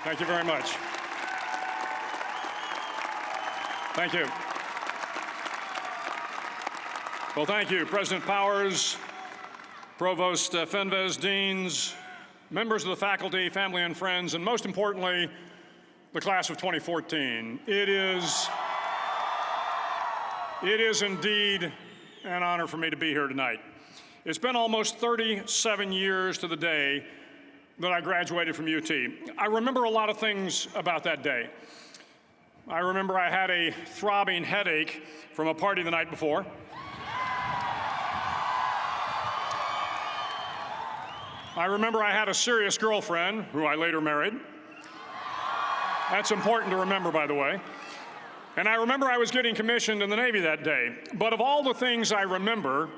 Thank you very much. Thank you. Well, thank you, President Powers, Provost Fenves, deans, members of the faculty, family and friends, and most importantly, the class of 2014. It is indeed an honor for me to be here tonight. It's been almost 37 years to the day that I graduated from UT. I remember a lot of things about that day. I remember I had a throbbing headache from a party the night before. I remember I had a serious girlfriend who I later married. That's important to remember, by the way. And I remember I was getting commissioned in the Navy that day. But of all the things I remember,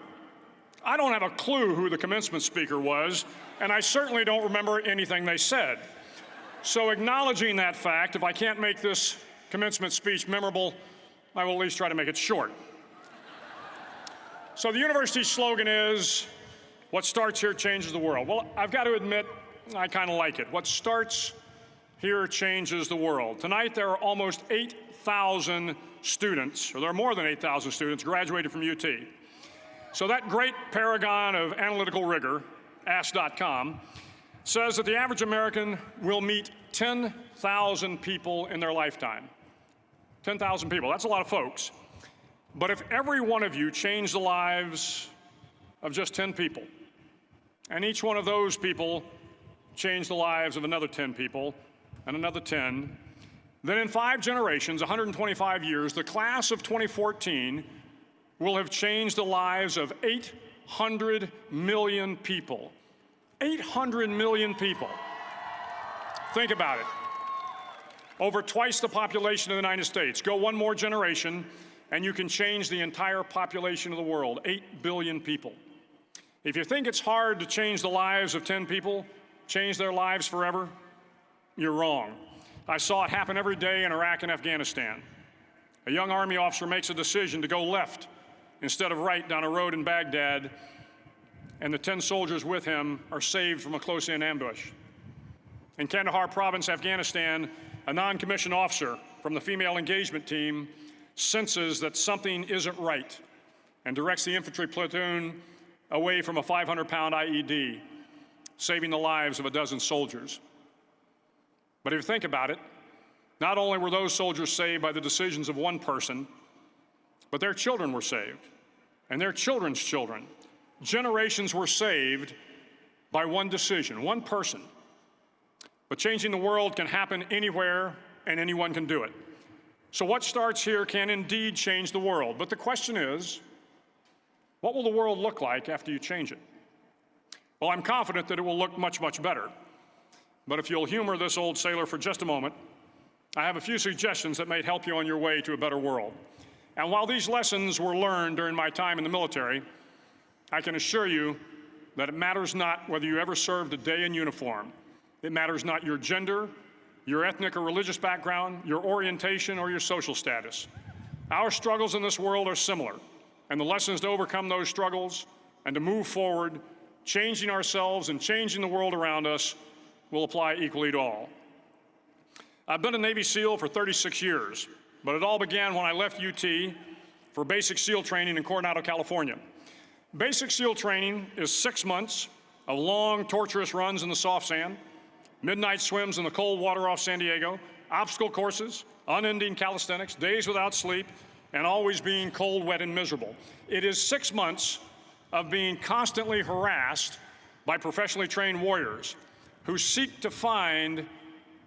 I don't have a clue who the commencement speaker was, and I certainly don't remember anything they said. So acknowledging that fact, if I can't make this commencement speech memorable, I will at least try to make it short. So the university's slogan is, what starts here changes the world. Well, I've got to admit, I kind of like it. What starts here changes the world. Tonight, there are almost 8,000 students, or there are more than 8,000 students graduated from UT. So that great paragon of analytical rigor, Ask.com, says that the average American will meet 10,000 people in their lifetime. 10,000 people, that's a lot of folks. But if every one of you changed the lives of just 10 people, and each one of those people changed the lives of another 10 people, and another 10, then in 5 generations, 125 years, the class of 2014 will have changed the lives of 800 million people. 800 million people. Think about it. Over twice the population of the United States. Go one more generation, and you can change the entire population of the world, 8 billion people. If you think it's hard to change the lives of 10 people, change their lives forever, you're wrong. I saw it happen every day in Iraq and Afghanistan. A young Army officer makes a decision to go left instead of right down a road in Baghdad, and the 10 soldiers with him are saved from a close-in ambush. In Kandahar province, Afghanistan, a non-commissioned officer from the female engagement team senses that something isn't right and directs the infantry platoon away from a 500-pound IED, saving the lives of a dozen soldiers. But if you think about it, not only were those soldiers saved by the decisions of one person, but their children were saved, and their children's children. Generations were saved by one decision, one person. But changing the world can happen anywhere, and anyone can do it. So what starts here can indeed change the world. But the question is, what will the world look like after you change it? Well, I'm confident that it will look much, much better. But if you'll humor this old sailor for just a moment, I have a few suggestions that may help you on your way to a better world. And while these lessons were learned during my time in the military, I can assure you that it matters not whether you ever served a day in uniform. It matters not your gender, your ethnic or religious background, your orientation, or your social status. Our struggles in this world are similar, and the lessons to overcome those struggles and to move forward, changing ourselves and changing the world around us, will apply equally to all. I've been a Navy SEAL for 36 years, but it all began when I left UT for basic SEAL training in Coronado, California. Basic SEAL training is 6 months of long, torturous runs in the soft sand, midnight swims in the cold water off San Diego, obstacle courses, unending calisthenics, days without sleep, and always being cold, wet, and miserable. It is 6 months of being constantly harassed by professionally trained warriors who seek to find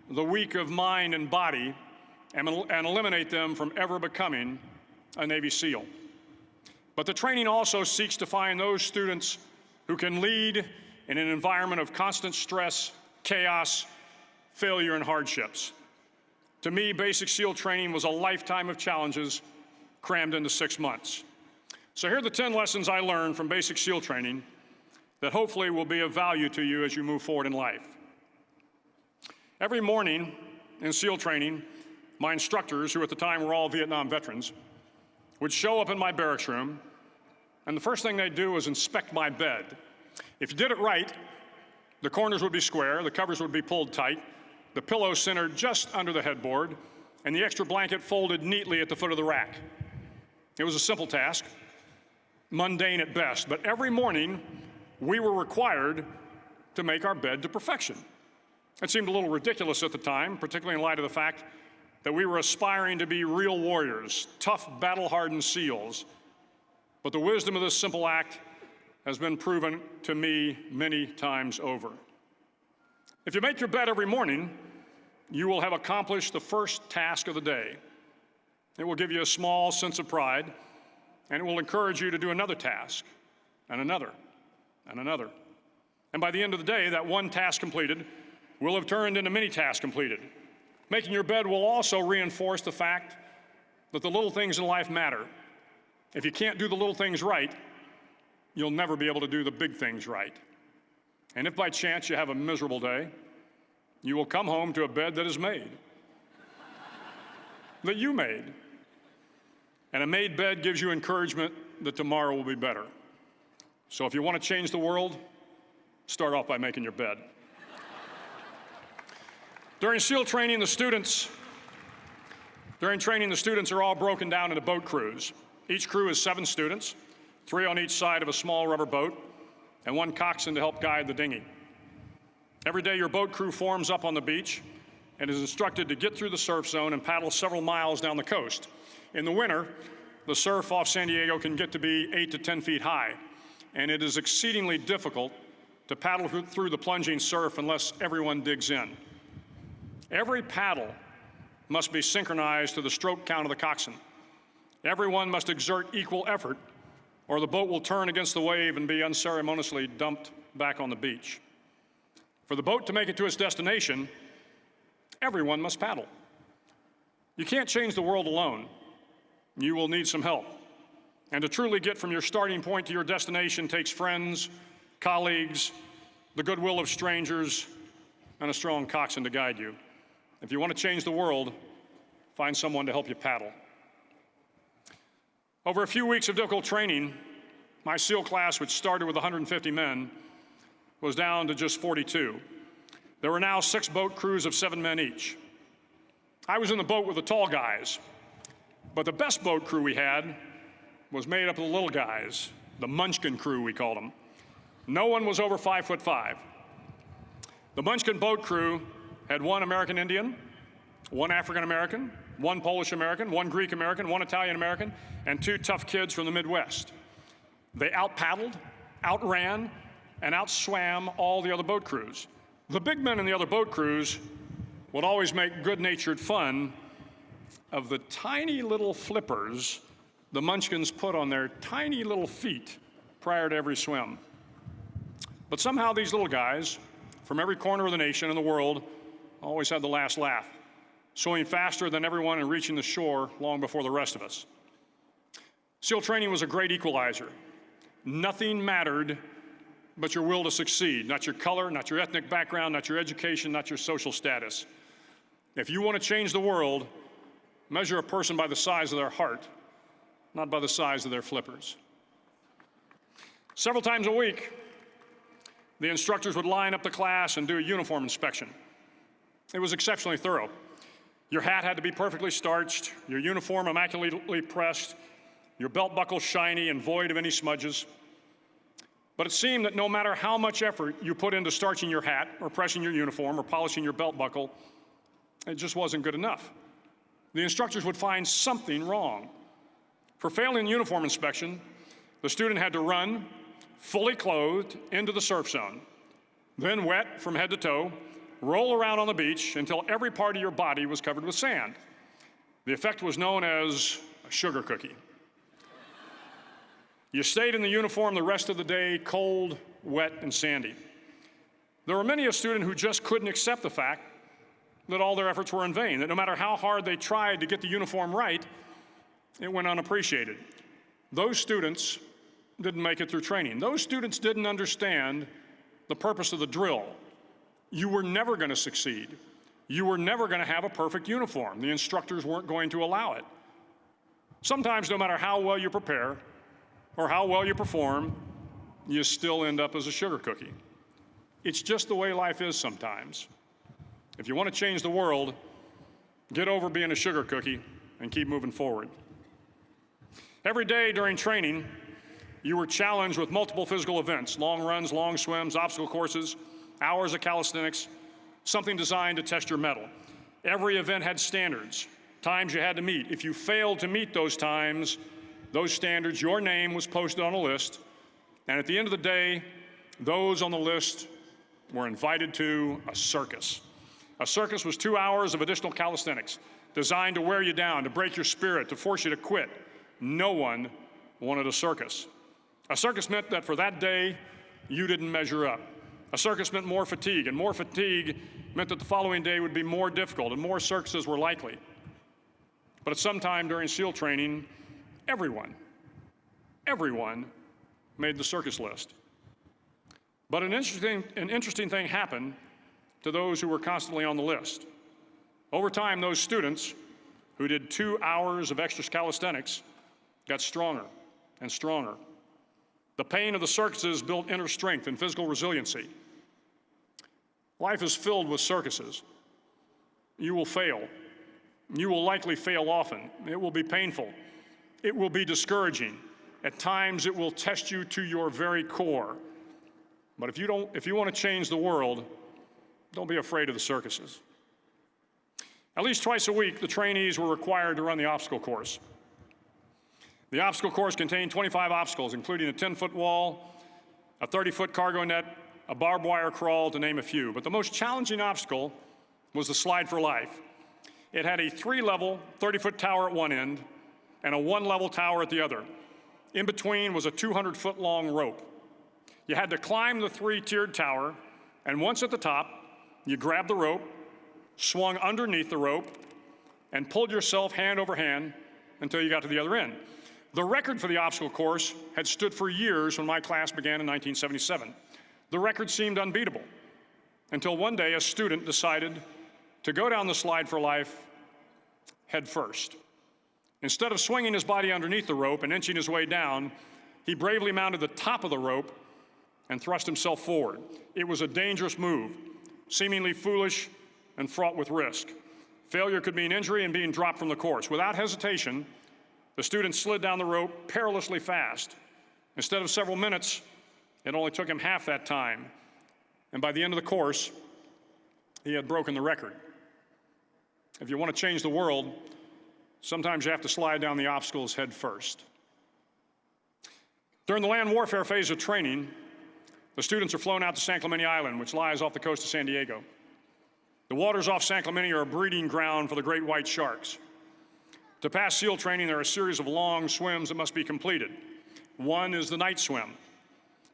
the weak of mind and body and eliminate them from ever becoming a Navy SEAL. But the training also seeks to find those students who can lead in an environment of constant stress, chaos, failure, and hardships. To me, basic SEAL training was a lifetime of challenges crammed into 6 months. So here are the 10 lessons I learned from basic SEAL training that hopefully will be of value to you as you move forward in life. Every morning in SEAL training, my instructors, who at the time were all Vietnam veterans, would show up in my barracks room, and the first thing they'd do was inspect my bed. If you did it right, the corners would be square, the covers would be pulled tight, the pillow centered just under the headboard, and the extra blanket folded neatly at the foot of the rack. It was a simple task, mundane at best, but every morning we were required to make our bed to perfection. It seemed a little ridiculous at the time, particularly in light of the fact that we were aspiring to be real warriors, tough, battle-hardened SEALs. But the wisdom of this simple act has been proven to me many times over. If you make your bed every morning, you will have accomplished the first task of the day. It will give you a small sense of pride, and it will encourage you to do another task, and another, and another. And by the end of the day, that one task completed will have turned into many tasks completed. Making your bed will also reinforce the fact that the little things in life matter. If you can't do the little things right, you'll never be able to do the big things right. And if by chance you have a miserable day, you will come home to a bed that is made, that you made. And a made bed gives you encouragement that tomorrow will be better. So if you want to change the world, start off by making your bed. During training, the students are all broken down into boat crews. Each crew is 7 students, 3 on each side of a small rubber boat, and 1 coxswain to help guide the dinghy. Every day, your boat crew forms up on the beach and is instructed to get through the surf zone and paddle several miles down the coast. In the winter, the surf off San Diego can get to be 8 to 10 feet high, and it is exceedingly difficult to paddle through the plunging surf unless everyone digs in. Every paddle must be synchronized to the stroke count of the coxswain. Everyone must exert equal effort, or the boat will turn against the wave and be unceremoniously dumped back on the beach. For the boat to make it to its destination, everyone must paddle. You can't change the world alone. You will need some help. And to truly get from your starting point to your destination takes friends, colleagues, the goodwill of strangers, and a strong coxswain to guide you. If you want to change the world, find someone to help you paddle. Over a few weeks of difficult training, my SEAL class, which started with 150 men, was down to just 42. There were now 6 boat crews of 7 men each. I was in the boat with the tall guys, but the best boat crew we had was made up of the little guys, the Munchkin crew, we called them. No one was over 5'5". The Munchkin boat crew had 1 American Indian, 1 African American, 1 Polish American, 1 Greek American, 1 Italian American, and 2 tough kids from the Midwest. They out-paddled, outran, and outswam all the other boat crews. The big men in the other boat crews would always make good-natured fun of the tiny little flippers the Munchkins put on their tiny little feet prior to every swim. But somehow these little guys from every corner of the nation and the world always had the last laugh, swimming faster than everyone and reaching the shore long before the rest of us. SEAL training was a great equalizer. Nothing mattered but your will to succeed, not your color, not your ethnic background, not your education, not your social status. If you want to change the world, measure a person by the size of their heart, not by the size of their flippers. Several times a week, the instructors would line up the class and do a uniform inspection. It was exceptionally thorough. Your hat had to be perfectly starched, your uniform immaculately pressed, your belt buckle shiny and void of any smudges. But it seemed that no matter how much effort you put into starching your hat or pressing your uniform or polishing your belt buckle, it just wasn't good enough. The instructors would find something wrong. For failing the uniform inspection, the student had to run, fully clothed, into the surf zone, then wet from head to toe, roll around on the beach until every part of your body was covered with sand. The effect was known as a sugar cookie. You stayed in the uniform the rest of the day, cold, wet, and sandy. There were many a student who just couldn't accept the fact that all their efforts were in vain, that no matter how hard they tried to get the uniform right, it went unappreciated. Those students didn't make it through training. Those students didn't understand the purpose of the drill. You were never going to succeed. You were never going to have a perfect uniform. The instructors weren't going to allow it. Sometimes, no matter how well you prepare or how well you perform, you still end up as a sugar cookie. It's just the way life is sometimes. If you want to change the world, get over being a sugar cookie and keep moving forward. Every day during training, you were challenged with multiple physical events: long runs, long swims, obstacle courses, hours of calisthenics, something designed to test your mettle. Every event had standards, times you had to meet. If you failed to meet those times, those standards, your name was posted on a list, and at the end of the day, those on the list were invited to a circus. A circus was 2 hours of additional calisthenics, designed to wear you down, to break your spirit, to force you to quit. No one wanted a circus. A circus meant that for that day, you didn't measure up. A circus meant more fatigue, and more fatigue meant that the following day would be more difficult, and more circuses were likely. But at some time during SEAL training, everyone made the circus list. But an interesting thing happened to those who were constantly on the list. Over time, those students who did 2 hours of extra calisthenics got stronger and stronger. The pain of the circuses built inner strength and physical resiliency. Life is filled with circuses. You will fail. You will likely fail often. It will be painful. It will be discouraging. At times, it will test you to your very core. But if you want to change the world, don't be afraid of the circuses. At least twice a week, the trainees were required to run the obstacle course. The obstacle course contained 25 obstacles, including a 10-foot wall, a 30-foot cargo net, a barbed wire crawl, to name a few. But the most challenging obstacle was the slide for life. It had a 3-level, 30-foot tower at one end and a 1-level tower at the other. In between was a 200-foot-long rope. You had to climb the 3-tiered tower, and once at the top, you grabbed the rope, swung underneath the rope, and pulled yourself hand over hand until you got to the other end. The record for the obstacle course had stood for years when my class began in 1977. The record seemed unbeatable until one day a student decided to go down the slide for life head first. Instead of swinging his body underneath the rope and inching his way down, he bravely mounted the top of the rope and thrust himself forward. It was a dangerous move, seemingly foolish and fraught with risk. Failure could mean injury and being dropped from the course. Without hesitation, the student slid down the rope perilously fast. Instead of several minutes, it only took him half that time. And by the end of the course, he had broken the record. If you want to change the world, sometimes you have to slide down the obstacles head first. During the land warfare phase of training, the students are flown out to San Clemente Island, which lies off the coast of San Diego. The waters off San Clemente are a breeding ground for the great white sharks. To pass SEAL training, there are a series of long swims that must be completed. One is the night swim.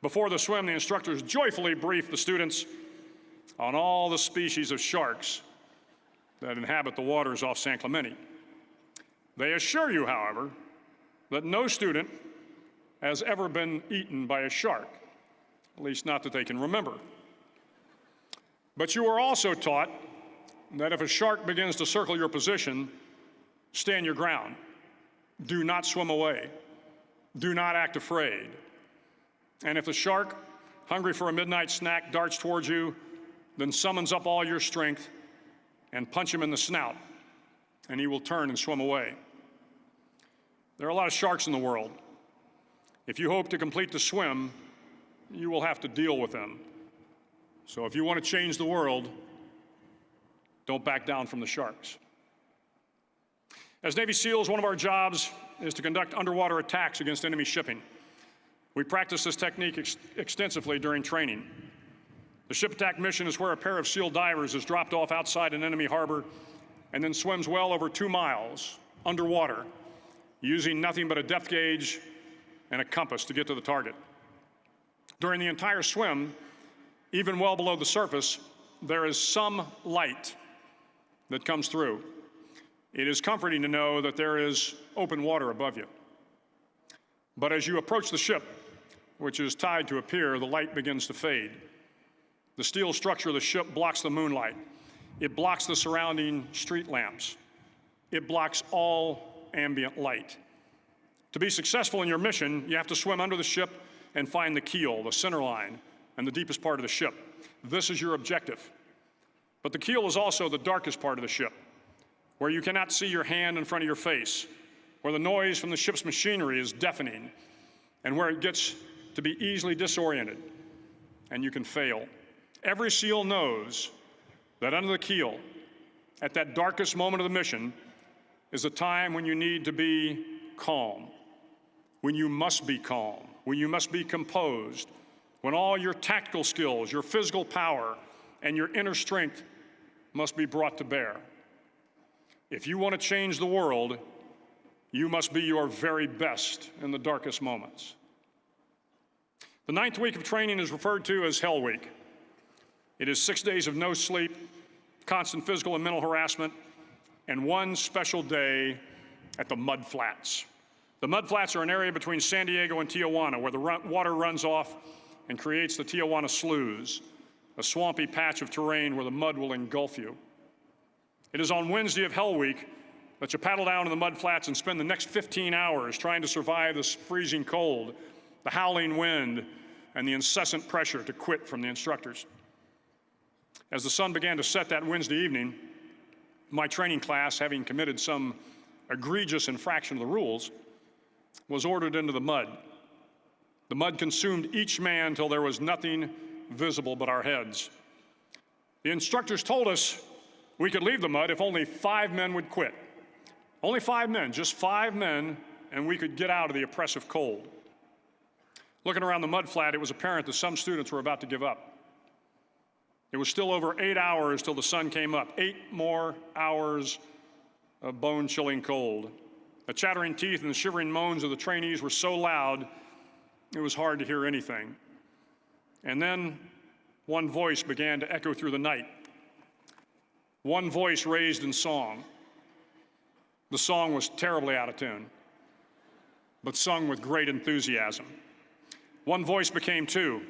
Before the swim, the instructors joyfully brief the students on all the species of sharks that inhabit the waters off San Clemente. They assure you, however, that no student has ever been eaten by a shark, at least not that they can remember. But you are also taught that if a shark begins to circle your position, stand your ground. Do not swim away. Do not act afraid. And if the shark, hungry for a midnight snack, darts towards you, then summons up all your strength and punch him in the snout, and he will turn and swim away. There are a lot of sharks in the world. If you hope to complete the swim, you will have to deal with them. So if you want to change the world, don't back down from the sharks. As Navy SEALs, one of our jobs is to conduct underwater attacks against enemy shipping. We practice this technique extensively during training. The ship attack mission is where a pair of SEAL divers is dropped off outside an enemy harbor and then swims well over 2 miles underwater, using nothing but a depth gauge and a compass to get to the target. During the entire swim, even well below the surface, there is some light that comes through. It is comforting to know that there is open water above you. But as you approach the ship, which is tied to a pier, the light begins to fade. The steel structure of the ship blocks the moonlight. It blocks the surrounding street lamps. It blocks all ambient light. To be successful in your mission, you have to swim under the ship and find the keel, the center line, and the deepest part of the ship. This is your objective. But the keel is also the darkest part of the ship, where you cannot see your hand in front of your face, where the noise from the ship's machinery is deafening, and where it gets to be easily disoriented, and you can fail. Every SEAL knows that under the keel, at that darkest moment of the mission, is a time when you need to be calm, when you must be calm, when you must be composed, when all your tactical skills, your physical power, and your inner strength must be brought to bear. If you want to change the world, you must be your very best in the darkest moments. The 9th week of training is referred to as Hell Week. It is 6 days of no sleep, constant physical and mental harassment, and one special day at the Mud Flats. The Mud Flats are an area between San Diego and Tijuana where the water runs off and creates the Tijuana Sloughs, a swampy patch of terrain where the mud will engulf you. It is on Wednesday of Hell Week that you paddle down to the Mud Flats and spend the next 15 hours trying to survive this freezing cold, the howling wind, and the incessant pressure to quit from the instructors. As the sun began to set that Wednesday evening, my training class, having committed some egregious infraction of the rules, was ordered into the mud. The mud consumed each man till there was nothing visible but our heads. The instructors told us we could leave the mud if only 5 men would quit. Only 5 men, just 5 men, and we could get out of the oppressive cold. Looking around the mud flat, it was apparent that some students were about to give up. It was still over 8 hours till the sun came up. 8 more hours of bone-chilling cold. The chattering teeth and the shivering moans of the trainees were so loud, it was hard to hear anything. And then one voice began to echo through the night. One voice raised in song. The song was terribly out of tune, but sung with great enthusiasm. One voice became 2,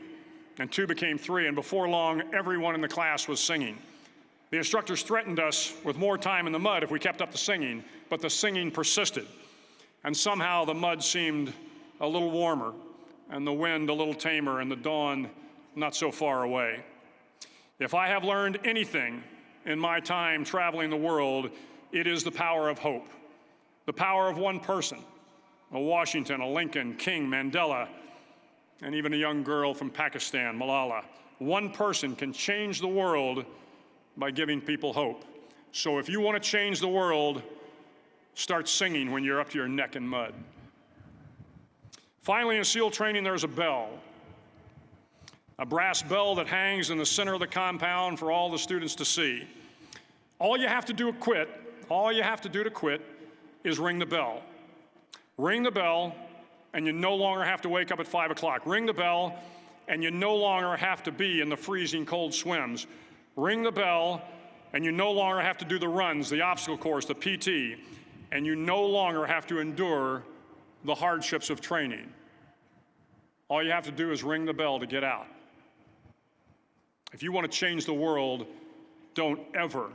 and 2 became 3, and before long, everyone in the class was singing. The instructors threatened us with more time in the mud if we kept up the singing, but the singing persisted. And somehow the mud seemed a little warmer, and the wind a little tamer, and the dawn not so far away. If I have learned anything in my time traveling the world, it is the power of hope, the power of one person, a Washington, a Lincoln, King, Mandela, and even a young girl from Pakistan, Malala. One person can change the world by giving people hope. So if you want to change the world, start singing when you're up to your neck in mud. Finally, in SEAL training, there's a bell. A brass bell that hangs in the center of the compound for all the students to see. All you have to do to quit is ring the bell. Ring the bell, and you no longer have to wake up at 5 o'clock. Ring the bell, and you no longer have to be in the freezing cold swims. Ring the bell, and you no longer have to do the runs, the obstacle course, the PT, and you no longer have to endure the hardships of training. All you have to do is ring the bell to get out. If you want to change the world, don't ever,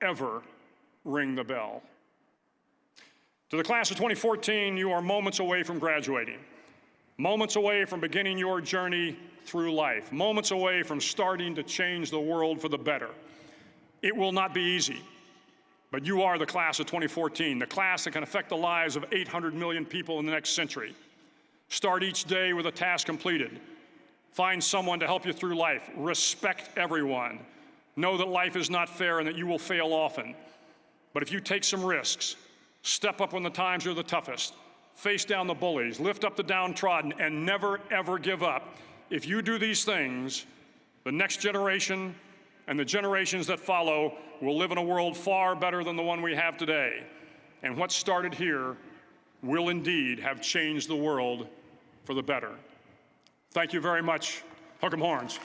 ever ring the bell. To the class of 2014, you are moments away from graduating, moments away from beginning your journey through life, moments away from starting to change the world for the better. It will not be easy, but you are the class of 2014, the class that can affect the lives of 800 million people in the next century. Start each day with a task completed. Find someone to help you through life. Respect everyone. Know that life is not fair and that you will fail often. But if you take some risks, step up when the times are the toughest, face down the bullies, lift up the downtrodden, and never, ever give up. If you do these things, the next generation and the generations that follow will live in a world far better than the one we have today. And what started here will indeed have changed the world for the better. Thank you very much. Hook 'em horns.